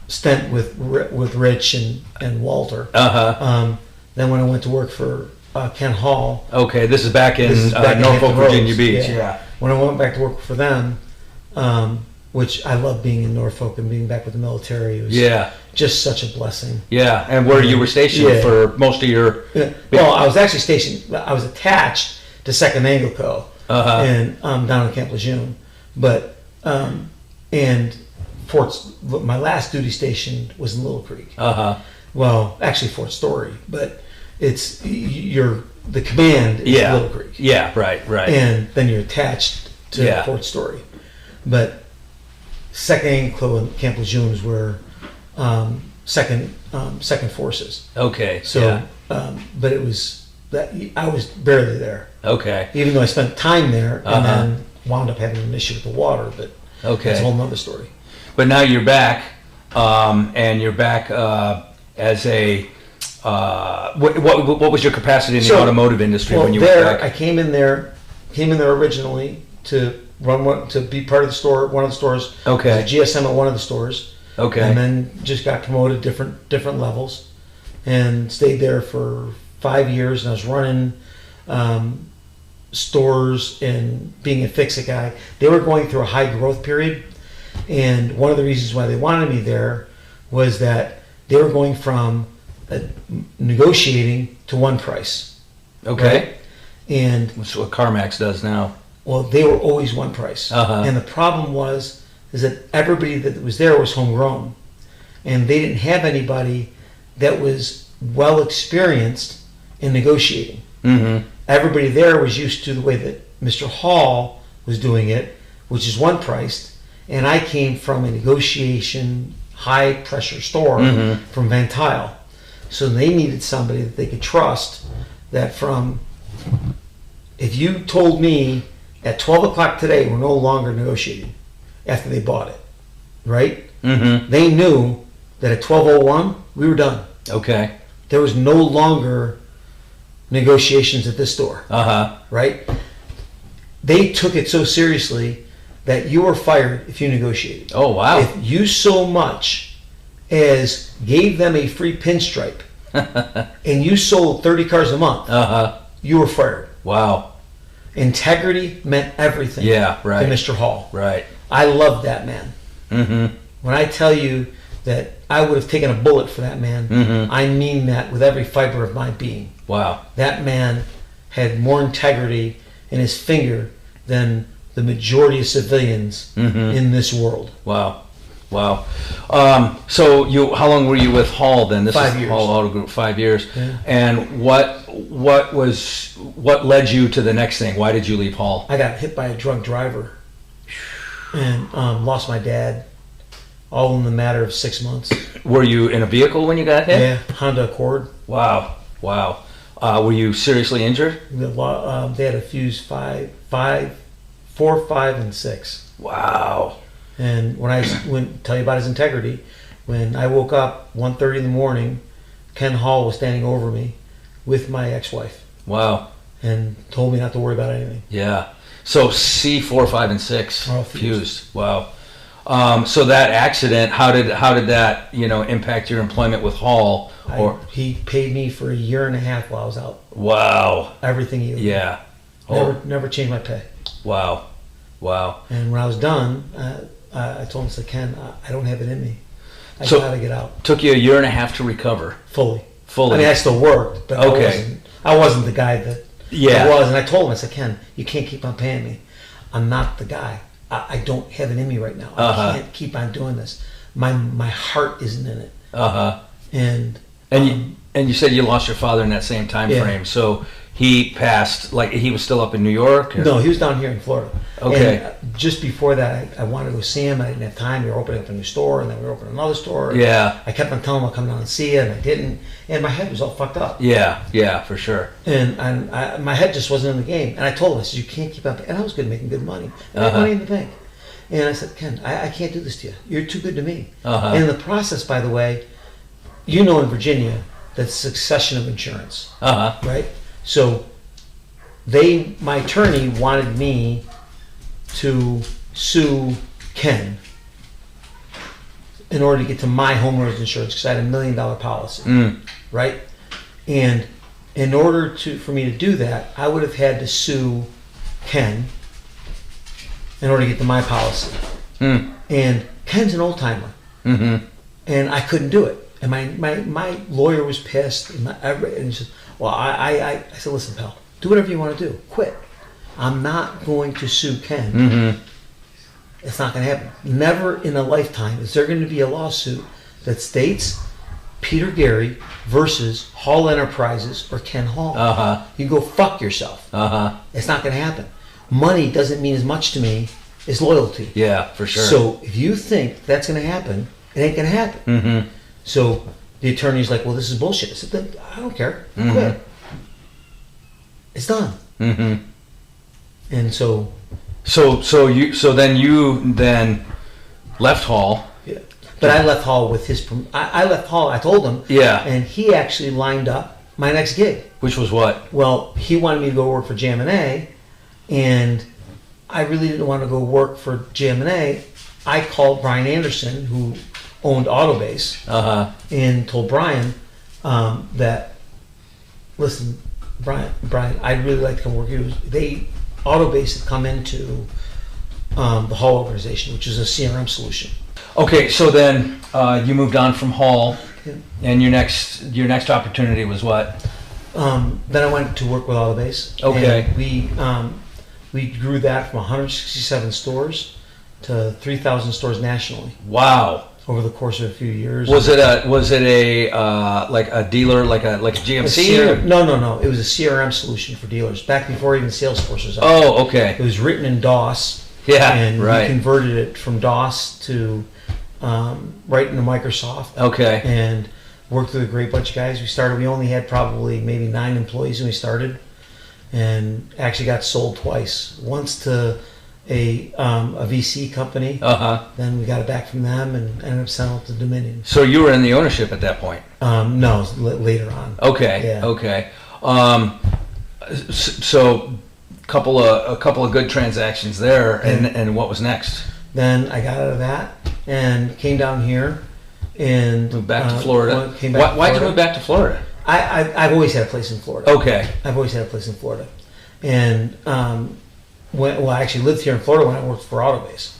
stint with Rich and Walter. Then when I went to work for Ken Hall.
Okay, this is back in Norfolk, Virginia Beach. Yeah.
When I went back to work for them, which I love being in Norfolk and being back with the military. It was just such a blessing.
Yeah, and where you were stationed for most of your...
Well, I was actually stationed, I was attached to 2nd Anglo and down in Camp Lejeune. But, and my last duty station was in Little Creek. Well, actually Fort Story, but it's, the command is Little Creek.
Yeah, right.
And then you're attached to Fort Story. But 2nd Anglo and Camp Lejeune is where second forces.
Okay.
So, but it was that I was barely there.
Okay.
Even though I spent time there and then wound up having an issue with the water, but that's a whole nother story.
But now you're back, and you're back as a. What was your capacity in the automotive industry when you were back?
I came in there originally to be part of the store, one of the stores.
Okay.
As a GSM at one of the stores.
Okay.
And then just got promoted different levels, and stayed there for 5 years. And I was running stores and being a fix-it guy. They were going through a high growth period, and one of the reasons why they wanted me there was that they were going from negotiating to one price.
Okay.
Right? And
That's what CarMax does now.
well, they were always one price. And the problem is that everybody that was there was homegrown, and they didn't have anybody that was well experienced in negotiating.
Mm-hmm.
Everybody there was used to the way that Mr. Hall was doing it, which is one priced, and I came from a negotiation high pressure store from Van Tile. So they needed somebody that they could trust, that from, if you told me at 12 o'clock today we're no longer negotiating after they bought it, right?
Mm-hmm.
They knew that at 12:01 we were done.
Okay.
There was no longer negotiations at this store, right? They took it so seriously that you were fired if you negotiated.
Oh, wow.
If you so much as gave them a free pinstripe and you sold 30 cars a month, you were fired.
Wow.
Integrity meant everything.
Yeah, right.
To Mr. Hall.
Right.
I loved that man.
Mm-hmm.
When I tell you that I would have taken a bullet for that man, I mean that with every fiber of my being.
Wow.
That man had more integrity in his finger than the majority of civilians in this world.
Wow. Wow. So how long were you with Hall then? This
5
is
years.
Hall Auto Group, 5 years.
Yeah.
And what led you to the next thing? Why did you leave Hall?
I got hit by a drunk driver and lost my dad, all in the matter of 6 months.
Were you in a vehicle when you got hit?
Yeah, Honda Accord.
Wow. Wow. Were you seriously injured?
They had a fuse 4, 5, and 6.
Wow.
And when I went tell you about his integrity, when I woke up 1:30 in the morning, Ken Hall was standing over me with my ex-wife.
Wow.
And told me not to worry about anything.
Yeah. So C4, 5, and 6
All
fused. Wow. So that accident, how did that impact your employment with Hall?
He paid me for a year and a half while I was out.
Wow.
Everything he owed.
Yeah.
Never changed my pay.
Wow. Wow.
And when I was done, I told him, I said, Ken, I don't have it in me. I
So-
gotta get out
Took you a year and a half to recover.
fully.
Fully.
I mean, I still worked, but
Okay.
I wasn't the guy that
Yeah.
I was. And I told him, I said, Ken, you can't keep on paying me. I'm not the guy. I don't have it in me right now. I can't keep on doing this. My heart isn't in it. And
And you said you lost your father in that same time
Yeah.
frame. So he passed, like he was still up in New York? Or?
no, he was down here in Florida.
Okay.
And just before that, I wanted to go see him. I didn't have time. We were opening up a new store, and then we were opening another store.
Yeah.
I kept on telling him I'll come down and see you, and I didn't. And my head was all fucked up.
Yeah. Yeah, for sure.
And my head just wasn't in the game. And I told him, I said, you can't keep on. And I was good, making good money. And I had money in the bank. And I said, Ken, I can't do this to you. You're too good to me. And in the process, by the way, in Virginia, that's succession of insurance. Right? So my attorney wanted me to sue Ken in order to get to my homeowner's insurance because I had $1 million policy. Right? And in order for me to do that, I would have had to sue Ken in order to get to my policy. And Ken's an old timer. And I couldn't do it. And my lawyer was pissed. And he said, well, I said, listen, pal, do whatever you want to do. Quit. I'm not going to sue Ken. It's not going to happen. Never in a lifetime is there going to be a lawsuit that states Peter Gary versus Hall Enterprises or Ken Hall. You go fuck yourself. It's not going to happen. Money doesn't mean as much to me as loyalty.
Yeah, for sure.
So if you think that's going to happen, it ain't going to happen. So the attorney's like, well, this is bullshit. I said, I don't care. Quit. It's done. And so
then you left Hall.
Yeah. But I left Hall with his. I left Hall. I told him.
Yeah.
And he actually lined up my next gig.
Which was what?
Well, he wanted me to go work for JM&A, and I really didn't want to go work for JM&A. I called Brian Anderson, who owned Autobase, and told Brian that, listen, Brian, I'd really like to come work here. Autobase had come into the Hall organization, which is a CRM solution.
Okay, so then you moved on from Hall,
Yeah.
and your next opportunity was what?
Then I went to work with Autobase.
Okay.
And we grew that from 167 stores to 3,000 stores nationally
Wow.
over the course of a few years.
Was it a like a dealer, like a GMC?
No. It was a CRM solution for dealers back before even Salesforce was out.
Oh, okay.
It was written in DOS.
Yeah,
and
right.
we converted it from DOS to right into Microsoft.
Okay.
And worked with a great bunch of guys. We only had probably maybe 9 employees when we started, and actually got sold twice. Once to a VC company. Then we got it back from them and ended up selling it to Dominion.
So you were in the ownership at that point?
No, it was later on.
Okay.
Yeah.
Okay. So a couple of good transactions there, and what was next?
Then I got out of that and came down here and
Moved back to Florida.
Why'd
you move back to Florida?
I've always had a place in Florida.
Okay.
I've always had a place in Florida, and I actually lived here in Florida when I worked for Autobase,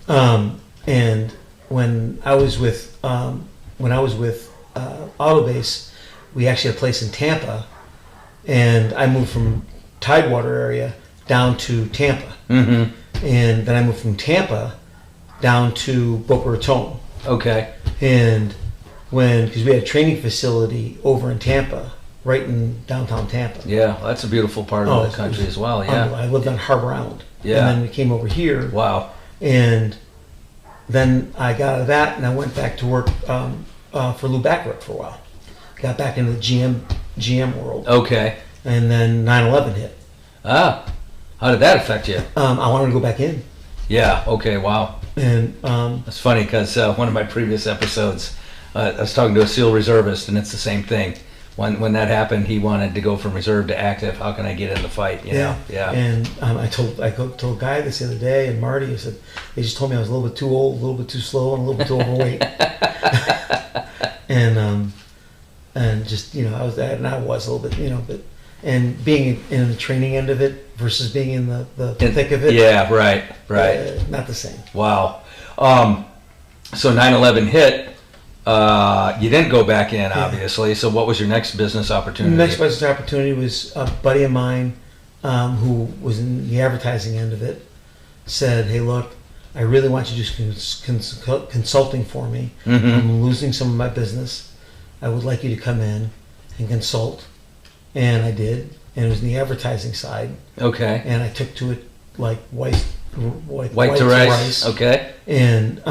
and when I was with Autobase, we actually had a place in Tampa, and I moved from Tidewater area down to Tampa, and then I moved from Tampa down to Boca Raton.
Okay.
And because we had a training facility over in Tampa, right in downtown Tampa.
Yeah, that's a beautiful part of the country as well. Yeah.
I lived on Harbor Island.
Yeah.
And then we came over here.
Wow.
And then I got out of that and I went back to work for Lou Baccarat for a while. Got back into the GM world.
Okay.
And then 9/11 hit.
How did that affect you?
I wanted to go back in.
Yeah. Okay. Wow.
And
that's funny because one of my previous episodes, I was talking to a SEAL reservist, and it's the same thing. When that happened, he wanted to go from reserve to active. How can I get in the fight? You know? Yeah.
And I told a guy this the other day, and Marty, I said, they just told me I was a little bit too old, a little bit too slow, and a little bit too overweight. and just I was that, and I was a little bit, but. And being in the training end of it versus being in the thick of it.
Yeah, right.
Not the same.
Wow. So 9/11 hit. You didn't go back in, obviously. So what was your next business opportunity?
The next business opportunity was a buddy of mine who was in the advertising end of it. Said, hey, look, I really want you to do consulting for me. I'm losing some of my business. I would like you to come in and consult. And I did, and it was in the advertising side.
Okay.
And I took to it like white
to rice. Okay.
And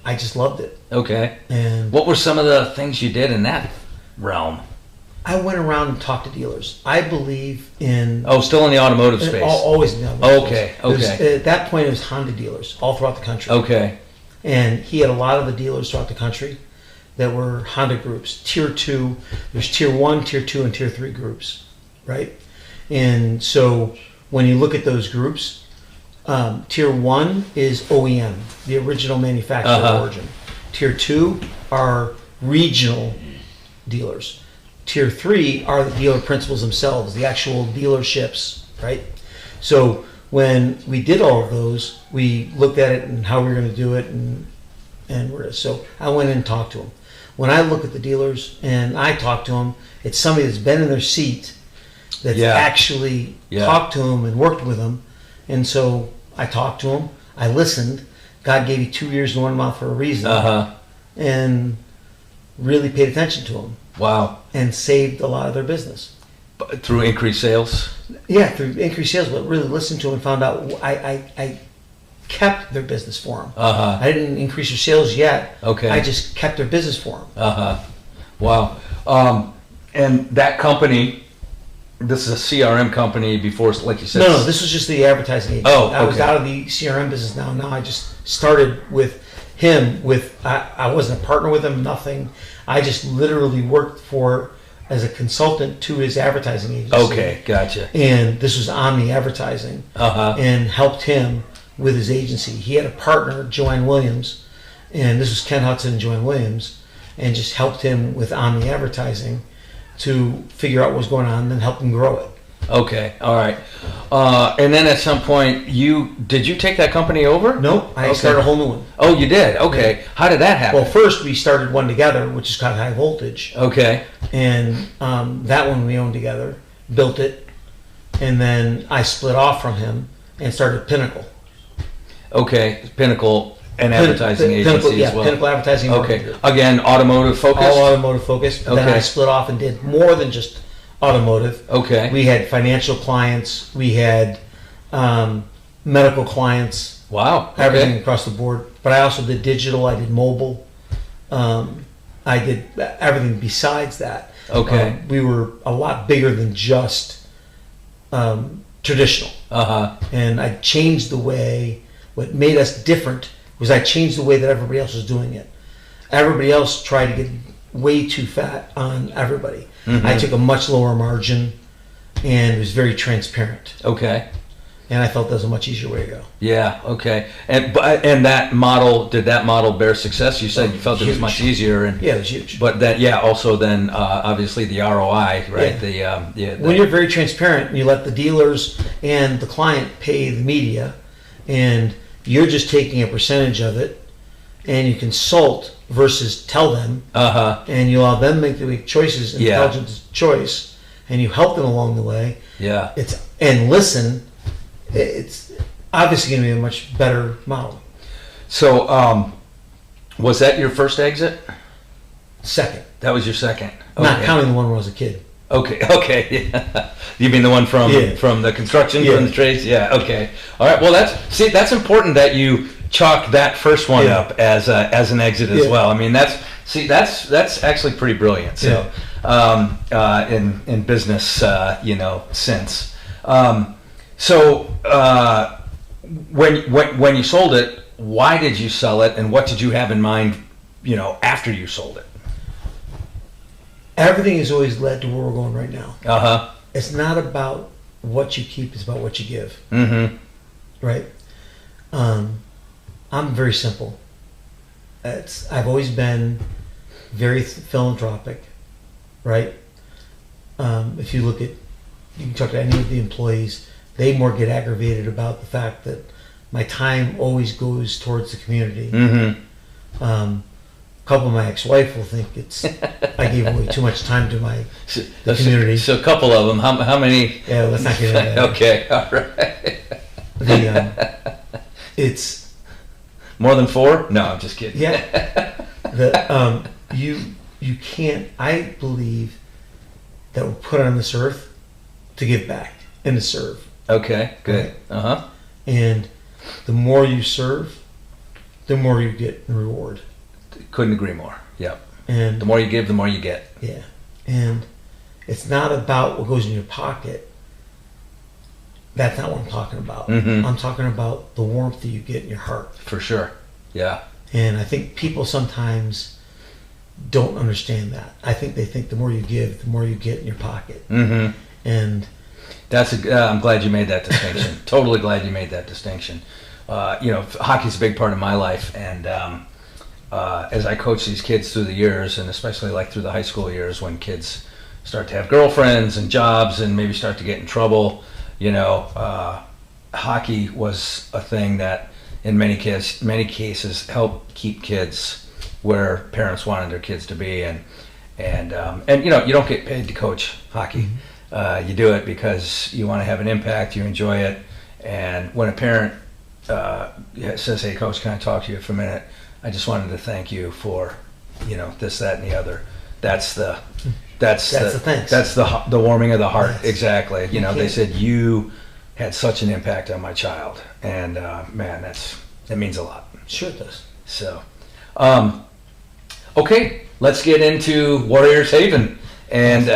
I just loved it.
Okay.
And
what were some of the things you did in that realm?
I went around and talked to dealers. I believe in...
Oh, still in the automotive space?
Always in the automotive space.
Okay.
At that point, it was Honda dealers all throughout the country.
Okay.
And he had a lot of the dealers throughout the country that were Honda groups. Tier 2, there's Tier 1, Tier 2, and Tier 3 groups, right? And so when you look at those groups, Tier 1 is OEM, the original manufacturer origin. Tier 2 are regional dealers. Tier 3 are the dealer principals themselves, the actual dealerships, right? So when we did all of those, we looked at it and how we were going to do it, so I went in and talked to them. When I look at the dealers and I talk to them, it's somebody that's been in their seat that's actually talked to them and worked with them. And so I talked to them, I listened. God gave you 2 ears and 1 mouth for a reason. And really paid attention to them.
Wow.
And saved a lot of their business.
Through increased sales?
Yeah, through increased sales, but really listened to them and found out I kept their business for them. I didn't increase their sales yet.
Okay.
I just kept their business for them.
Wow. And that company, this is a CRM company before, like you said.
No, this was just the advertising agency.
Oh, okay.
I was out of the CRM business now. Now I just started with him. I wasn't a partner with him, nothing. I just literally worked as a consultant to his advertising agency.
Okay, gotcha.
And this was Omni Advertising. And helped him with his agency. He had a partner, Joanne Williams, and this was Ken Hudson and Joanne Williams, and just helped him with Omni Advertising to figure out what's going on and then help them grow it.
Okay, all right. And then at some point, did you take that company over?
No, I started a whole new one.
Oh, you did? Okay. Yeah. How did that happen?
Well, first we started one together, which is called High Voltage.
Okay.
And that one we owned together, built it, and then I split off from him and started Pinnacle.
Okay, Pinnacle, an advertising agency as well.
Pinnacle Advertising.
Okay, again, automotive focused?
All automotive focused.
Okay.
Then I split off and did more than just automotive.
Okay.
We had financial clients. We had medical clients.
Wow. Okay.
Everything across the board. But I also did digital. I did mobile. I did everything besides that.
Okay.
We were a lot bigger than just traditional.
Uh-huh.
And I changed the way. What made us different was I changed the way that everybody else was doing it. Everybody else tried to get way too fat on everybody. Mm-hmm. I took a much lower margin and was very transparent.
Okay.
And I felt that was a much easier way to go.
Yeah. Okay. And that model, did that model bear success? You said you felt it was much easier. And
yeah, it was huge.
But that, yeah, also then obviously the ROI, right?
Yeah. When you're very transparent and you let the dealers and the client pay the media, and you're just taking a percentage of it, and you consult versus tell them, and you allow them to make choices, intelligent choice, and you help them along the way.
Yeah.
And listen. It's obviously going to be a much better model.
So, was that your first exit?
Second.
That was your second. Okay.
Not counting the one when I was a kid.
Okay. Yeah. You mean the one from the construction, from the trades? Yeah. Okay. All right. Well, that's important that you chalk that first one up as an exit as well. I mean, that's actually pretty brilliant. So, in business, sense. So, when you sold it, why did you sell it, and what did you have in mind, after you sold it?
Everything has always led to where we're going right now. It's not about what you keep; it's about what you give.
Mm-hmm.
Right. I'm very simple. I've always been very philanthropic. Right. If you can talk to any of the employees. They more get aggravated about the fact that my time always goes towards the community.
Mm-hmm.
A couple of my ex-wife will think I gave away too much time to the community.
So a couple of them. How many?
Yeah, let's not get into that.
Okay, all right.
It's
more than 4? No, I'm just kidding.
Yeah. You can't. I believe that we're put on this earth to give back and to serve.
Okay, good. Right?
And the more you serve, the more you get in reward.
Couldn't agree more. Yep.
And
the more you give, the more you get.
Yeah. And it's not about what goes in your pocket. That's not what I'm talking about.
Mm-hmm.
I'm talking about the warmth that you get in your heart.
For sure. Yeah.
And I think people sometimes don't understand that. I think they think the more you give, the more you get in your pocket.
Mm-hmm.
And
I'm glad you made that distinction. Totally glad you made that distinction. Hockey's a big part of my life, and as I coach these kids through the years, and especially like through the high school years when kids start to have girlfriends and jobs and maybe start to get in trouble, hockey was a thing that in many cases helped keep kids where parents wanted their kids to be, and you don't get paid to coach hockey. Mm-hmm. You do it because you want to have an impact, you enjoy it, and when a parent says, "Hey, coach, can I talk to you for a minute? I just wanted to thank you for, this, that, and the other." That's the
thanks.
That's the warming of the heart. Yes. Exactly. They said you had such an impact on my child, and man, that means a lot.
Sure it does.
So, okay, let's get into Warriors Haven. And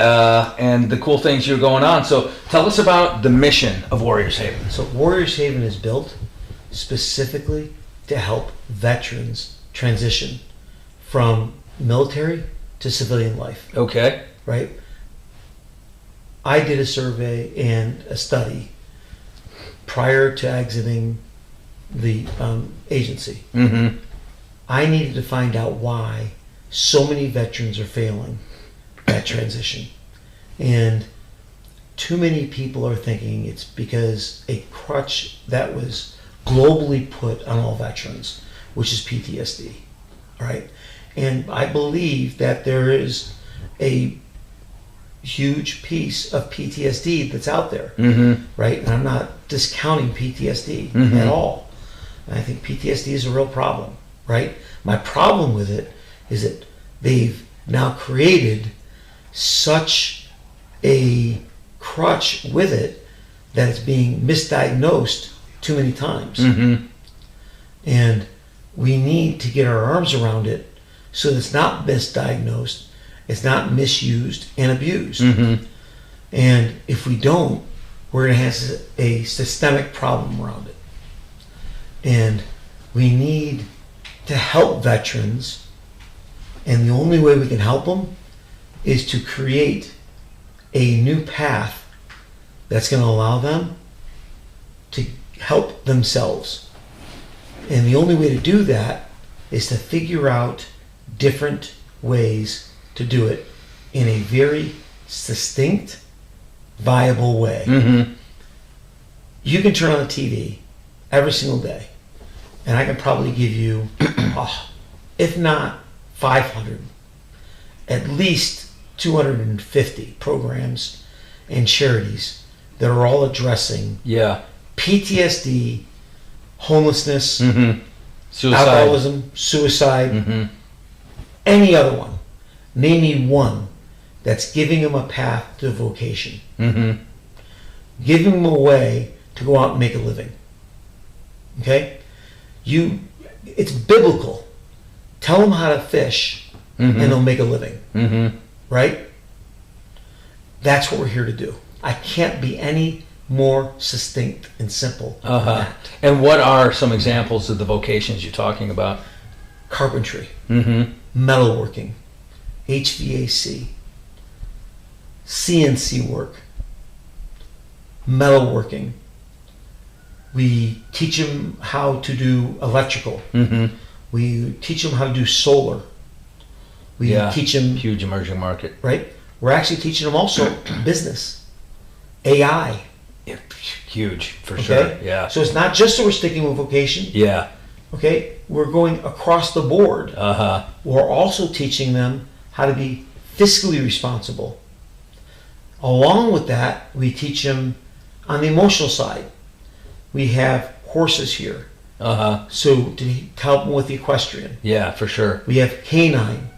the cool things you're going on. So tell us about the mission of Warriors Haven.
So Warriors Haven is built specifically to help veterans transition from military to civilian life.
Okay.
Right? I did a survey and a study prior to exiting the agency.
Mm-hmm.
I needed to find out why so many veterans are failing that transition. And too many people are thinking it's because a crutch that was globally put on all veterans, which is PTSD, right? And I believe that there is a huge piece of PTSD that's out there, right? And I'm not discounting PTSD at all. And I think PTSD is a real problem, right? My problem with it is that they've now created such a crutch with it that it's being misdiagnosed too many times. And we need to get our arms around it so that it's not misdiagnosed, it's not misused and abused. And if we don't, we're going to have a systemic problem around it. And we need to help veterans, and the only way we can help them is to create a new path that's going to allow them to help themselves. And the only way to do that is to figure out different ways to do it in a very distinct, viable way. You can turn on the TV every single day, and I can probably give you, if not 500, at least 250 programs and charities that are all addressing PTSD, homelessness,
suicide,
alcoholism, suicide, any other one. Name me one that's giving them a path to vocation. Giving them a way to go out and make a living. Okay? It's biblical. Tell them how to fish and they'll make a living. Right? That's what we're here to do. I can't be any more succinct and simple than that.
And what are some examples of the vocations you're talking about?
Carpentry, metalworking, HVAC, CNC work, metalworking. We teach them how to do electrical. We teach them how to do solar. We teach them...
Huge emerging market.
Right? We're actually teaching them also business, AI.
Huge, for sure. Yeah.
So it's not just that we're sticking with vocation. Okay? We're going across the board. We're also teaching them how to be fiscally responsible. Along with that, we teach them on the emotional side. We have horses here. So to help them with the equestrian.
Yeah, for sure.
We have canine.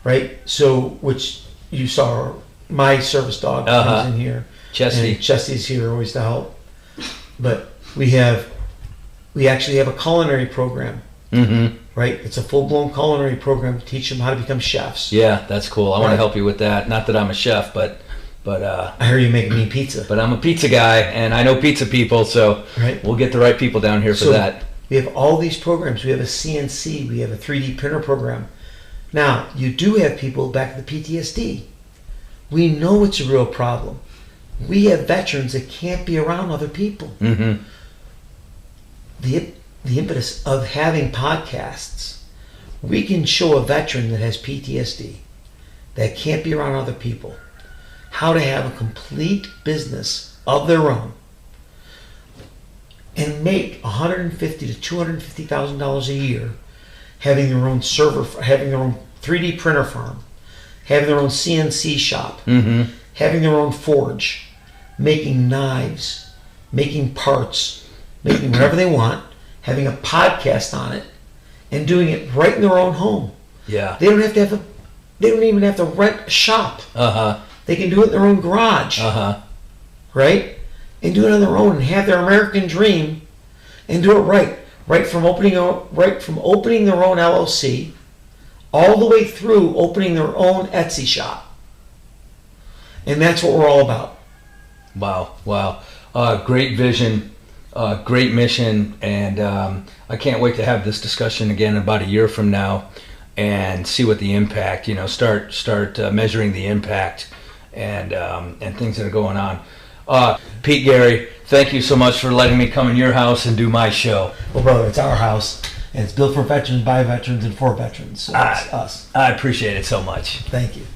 Right? So, which you saw, my service dog comes in here.
Chesty.
And Chesty's here always to help. But we actually have a culinary program. Right? It's a full-blown culinary program to teach them how to become chefs.
Yeah, that's cool. I want to help you with that. Not that I'm a chef, but
I heard you making me pizza.
But I'm a pizza guy, and I know pizza people, so we'll get the right people down here for that.
We have all these programs. We have a CNC. We have a 3D printer program. Now, you do have people back to the PTSD. We know it's a real problem. We have veterans that can't be around other people. The impetus of having podcasts, we can show a veteran that has PTSD, that can't be around other people, how to have a complete business of their own and make $150,000 to $250,000 a year, having their own server, having their own 3D printer farm, having their own CNC shop, having their own forge, making knives, making parts, making whatever they want, having a podcast on it, and doing it right in their own home.
Yeah.
They don't have to have they don't even have to rent a shop. They can do it in their own garage. Right? And do it on their own and have their American dream and do it right. Right from opening their own LLC all the way through opening their own Etsy shop. And that's what we're all about.
Wow. Great vision, great mission, and I can't wait to have this discussion again about a year from now and see what the impact, start measuring the impact and things that are going on. Pete, Gary, thank you so much for letting me come in your house and do my show.
Well, brother, it's our house, and it's built for veterans, by veterans, and for veterans. So it's us.
I appreciate it so much.
Thank you.